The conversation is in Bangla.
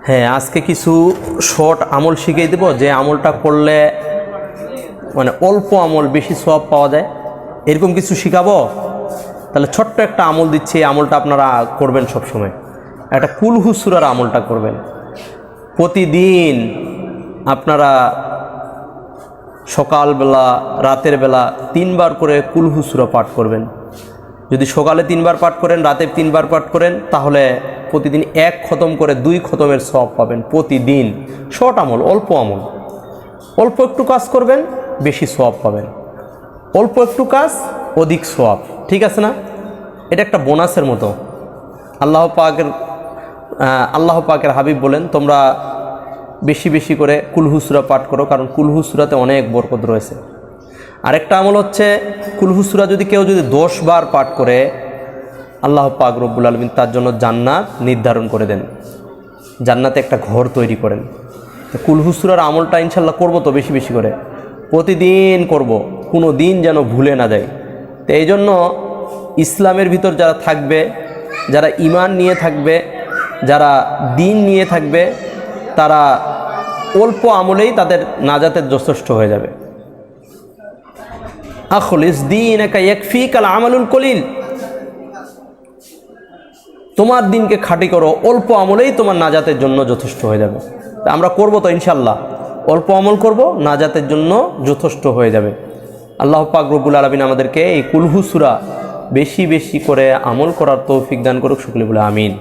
হ্যাঁ, আজকে কিছু শর্ট আমল শিখিয়ে দেব, যে আমলটা করলে মানে অল্প আমল বেশি সওয়াব পাওয়া যায়, এরকম কিছু শিখাবো। তাহলে ছোট্ট একটা আমল দিচ্ছি, এই আমলটা আপনারা করবেন সবসময়। একটা কুলহু সূরার আমলটা করবেন প্রতিদিন। আপনারা সকালবেলা, রাতের বেলা 3 বার করে কুলহু সূরা পাঠ করবেন। যদি সকালে 3 বার পাঠ করেন, রাতে 3 বার পাঠ করেন, তাহলে প্রতিদিন 1 খতম করে 2 খতমের সওয়াব পাবেন প্রতিদিন। শর্ট আমল, অল্প আমল, অল্প একটু কাজ করবেন, বেশি সওয়াব পাবেন। অল্প একটু কাজ, অধিক সওয়াব। ঠিক আছে না? এটা একটা বোনাসের মতো। আল্লাহ পাকের হাবিব বলেন, তোমরা বেশি বেশি করে কুলহু সূরা পাঠ করো, কারণ কুলহু সূরাতে অনেক বরকত রয়েছে। আরেকটা আমল হচ্ছে, কুলহু সূরা যদি কেউ 10 বার পাঠ করে, আল্লাহ পাক রব্বুল আলামিন তার জন্য জান্নাত নির্ধারণ করে দেন, জান্নাতে একটা ঘর তৈরি করেন। কুলহু সূরার আমলটা ইনশাল্লাহ করবো তো বেশি বেশি করে, প্রতিদিন করব, কোনো দিন যেন ভুলে না যায়। তো এই জন্য ইসলামের ভিতর যারা থাকবে, যারা ঈমান নিয়ে থাকবে, যারা দিন নিয়ে থাকবে, তারা অল্প আমলেই তাদের নাজাতের যথেষ্ট হয়ে যাবে। আখলিস দীনাকা ইয়াকফিকাল আমালুল কলিল। তোমার দিনকে খাঁটি করো, অল্প আমলেই তোমার নাজাতের জন্য যথেষ্ট হয়ে যাবে। তা আমরা করব তো ইনশাল্লাহ, অল্প আমল করব, নাজাতের জন্য যথেষ্ট হয়ে যাবে। আল্লাহ পাক রব্বুল আলামিন আমাদেরকে এই কুলহু সূরা বেশি বেশি করে আমল করার তৌফিক দান করুক। সকলে বলে আমিন।